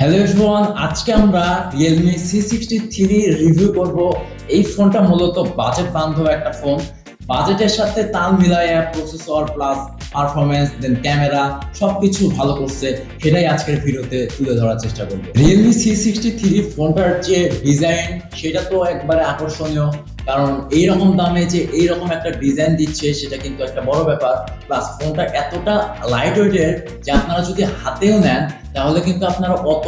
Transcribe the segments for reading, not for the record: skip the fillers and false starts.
Hello everyone, আজকে আমরা Realme C63 review করব। এই ফোনটা মূলত বাজেট বান্ধব একটা ফোন। বাজেটের সাথে তাল মিলায় প্রসেসর প্লাস পারফরম্যান্স দেন ক্যামেরা সবকিছু ভালো করছে, সেটাই আজকের ভিডিওতে তুলে ধরার চেষ্টা করব। Realme C63 ফোনটার যে ডিজাইন সেটা তো একবারে আকর্ষণীয়, কারণ এইরকম দামে যে এইরকম একটা ডিজাইন দিচ্ছে সেটা কিন্তু একটা বড় ব্যাপার। প্লাস ফোনটা এতটা লাইট ওয়েটের যে আপনারা যদি হাতেও নেন তাহলে কিন্তু আপনারা অত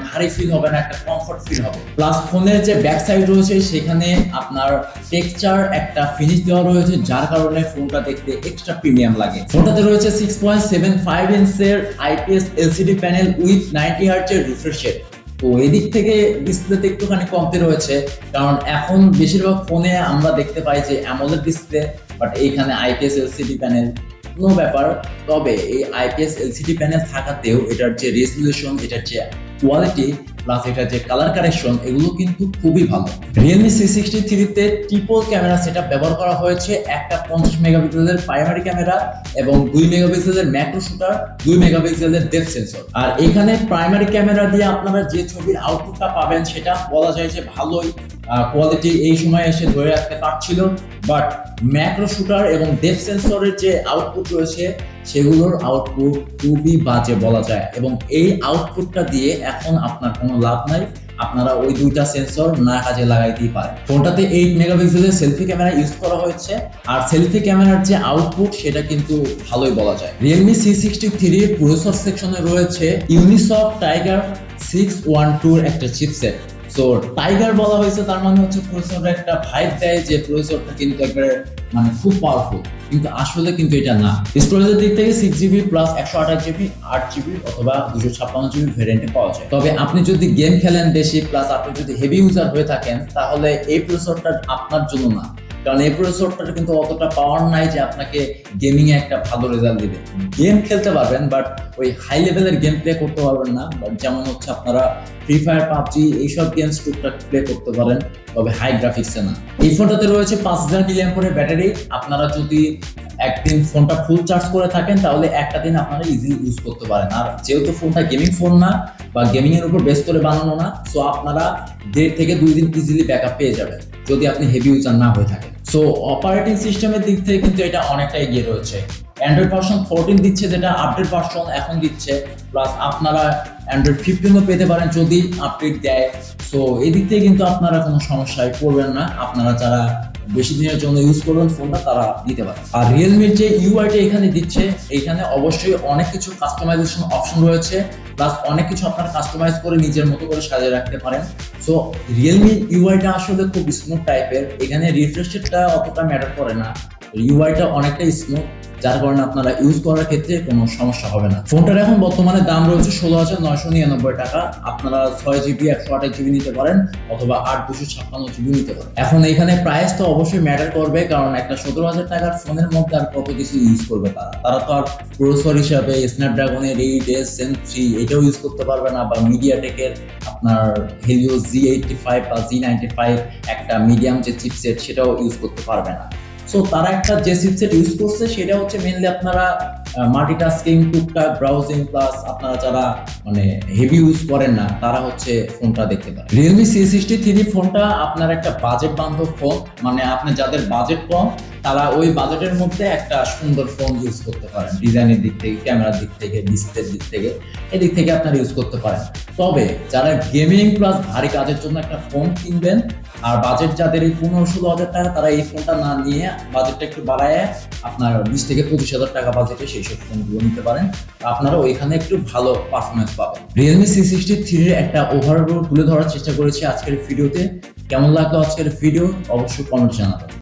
ভারী ফিল হবে না, একটা কমফর্ট ফিল হবে। প্লাস ফোনের যে ব্যাক সাইড রয়েছে সেখানে আপনার টেক্সচার একটা ফিনিশ দেওয়া রয়েছে, যার কারণে ফোনটা দেখতে এক্সট্রা প্রিমিয়াম লাগে। ফোনটাতে রয়েছে 6.75 ইঞ্চের IPS LCD প্যানেল উইথ 90 হার্টজের রিফ্রেশ রেট। তো এই দিক থেকে ডিসপ্লেতে একটুখানি কমতি রয়েছে, কারণ এখন বেশিরভাগ ফোনে আমরা দেখতে পাই যে অ্যামোলেড ডিসপ্লে, বাট এইখানে IPS LCD প্যানেল নো ব্যাপার। তবে এই IPS LCD প্যানেল থাকাতেও এটার যে রেজলিউশন, এটার যে কোয়ালিটি প্লাস এটার যে কালার কারেকশন, এগুলো কিন্তু খুবই ভালো। Realme C63 তে ট্রিপল ক্যামেরা সেটআপ ব্যবহার করা হয়েছে। একটা 50 মেগাপিক্সেলের প্রাইমারি ক্যামেরা এবং 2 মেগাপিক্সেলের ম্যাক্রো শুটার, 2 মেগাপিক্সেলের ডেপথ সেন্সর। আর এখানে প্রাইমারি ক্যামেরা দিয়ে আপনারা যে ছবির আউটপুটটা পাবেন সেটা বলা যায় যে ভালোই কোয়ালিটি এই সময় এসে ধরে রাখতে পারছিল, বাট ম্যাক্রো শুটার এবং ডেপথ সেন্সরের যে আউটপুট রয়েছে সেগুলোর আউটপুট খুবই বাজে বলা যায়, এবং এই আউটপুটটা দিয়ে এখন আপনার কোনো লাভ নাই। আপনারা ওই দুইটা সেন্সর না কাজে লাগাইতেই পারেন। ফোনটাতে 8 মেগাপিক্সেলের সেলফি ক্যামেরা ইউজ করা হয়েছে, আর সেলফি ক্যামেরার যে আউটপুট সেটা কিন্তু ভালোই বলা যায়। Realme C63 প্রসেসর সেকশনে রয়েছে ইউনিসক টাইগার 612 একটা চিপসেট। সো টাইগার বলা হয়েছে, তার মানে হচ্ছে প্রসেসরের একটা ভাইব দেয় যে প্রসেসরটা কিন্তু একবারে খুব পাওয়ারফুল, কিন্তু আসলে কিন্তু এটা না। স্টোরেজের দিক থেকে 6GB প্লাস 128GB, 8GB অথবা 256GB ভ্যারিয়েন্টে পাওয়া যায়। তবে আপনি যদি গেম খেলেন বেশি প্লাস আপনি যদি হেভি ইউজার হয়ে থাকেন তাহলে এই প্রসেসরটা আপনার জন্য না, কারণ এই প্রসেসরটার কিন্তু অতটা পাওয়ার নাই যে আপনাকে গেমিং এ একটা ভালো রেজাল্ট দিবে। গেম খেলতে পারবেন বাট ওই হাই লেভেলের গেম প্লে করতে পারবেন না। বাট যেমন হচ্ছে আপনারা ফ্রি ফায়ার, পাবজি এইসব গেমস টুকটাক প্লে করতে পারেন, তবে হাই গ্রাফিক্সে না। এই ফোনটাতে রয়েছে 5000 mAh ব্যাটারি। আপনারা যদি একদিন ফোনটা ফুল চার্জ করে থাকেন তাহলে একটা দিন আপনারা ইজিলি ইউজ করতে পারেন। আর যেহেতু ফোনটা গেমিং ফোন না বা গেমিং এর উপর বেস করে বানানো না, সো আপনারা 1.5 থেকে 2 দিন ইজিলি ব্যাকআপ পেয়ে যাবেন যদি আপনি হেভি ইউজার না হয়ে থাকেন। সো অপারেটিং সিস্টেমের দিক থেকে কিন্তু এটা অনেকটা এগিয়ে রয়েছে। অ্যান্ড্রয়েড ভার্সন 14 দিচ্ছে, যেটা আপডেট ভার্সন এখন দিচ্ছে। প্লাস আপনারা অ্যান্ড্রয়েড 15ও পেতে পারেন যদি আপডেট দেয়। সো এই দিক থেকে কিন্তু আপনারা কোনো সমস্যায় পড়বেন না। আপনারা যারা বেশি দিনের জন্য ইউজ করবেন ফোনটা তারা নিতে পারে। আর রিয়েলমির যে ইউআইটা এখানে দিচ্ছে, এখানে অবশ্যই অনেক কিছু কাস্টমাইজেশন অপশন রয়েছে, প্লাস অনেক কিছু আপনারা কাস্টমাইজ করে নিজের মতো করে সাজিয়ে রাখতে পারেন। সো রিয়েলমির ইউআইটা আসলে খুব স্মুথ টাইপের। এখানে রিফ্রেশ রেটটা অতটা ম্যাটার করে না, ইউআইটা অনেকটাই স্মুথ, যার কারণে আপনারা ইউজ করার ক্ষেত্রে কোনো সমস্যা হবে না। ফোনটার এখন বর্তমানে দাম রয়েছে 16,999 টাকা। আপনারা 6GB 128GB নিতে পারেন অথবা 8 256GB নিতে পারেন। এখন এখানে প্রাইস তো অবশ্যই ম্যাটার করবে, কারণ একটা 17,000 টাকার ফোনের মধ্যে আর কত কিছু ইউজ করবে তারা তো আর প্রসেসর হিসাবে স্ন্যাপড্রাগনের 8S Zen 3 এটাও ইউজ করতে পারবে না, বা মিডিয়াটেকের আপনার Helio Z85 বা Z95 একটা মিডিয়াম যে চিপসেট সেটাও ইউজ করতে পারবে না। সো তারা একটা যে চিপসেট ইউজ করছে সেটা হচ্ছে মেইনলি আপনারা মাল্টিটাস্কিং, টুকটাক ব্রাউজিং, প্লাস আপনারা যারা হেভি ইউজ করেন না তারা হচ্ছে ফোনটা দেখতে পারেন। Realme C63 ফোনটা আপনার একটা বাজেট বান্ধব ফোন, আপনি যাদের বাজেট কম তারা ওই বাজেটের মধ্যে একটা সুন্দর ফোন ইউজ করতে পারেন। ডিজাইনের দিক থেকে, ক্যামেরার দিক থেকে, ডিসপ্লের দিক থেকে, এদিক থেকে আপনারা ইউজ করতে পারেন। তবে যারা গেমিং প্লাস ভারী কাজের জন্য একটা ফোন কিনবেন, আর বাজেট যাদের এই 15-16 টাকা, তারা এই ফোনটা না নিয়ে বাজেটটা একটু বাড়ায় আপনার 20 থেকে 25,000 টাকা বাজেটে সেই সব ফোনগুলো নিতে পারেন। আপনারা ওইখানে একটু ভালো পারফরমেন্স পাবেন। Realme C63 একটা ওভারঅল তুলে ধরার চেষ্টা করেছি আজকের ভিডিওতে। কেমন লাগলো আজকের ভিডিও অবশ্যই কমেন্ট জানাবেন।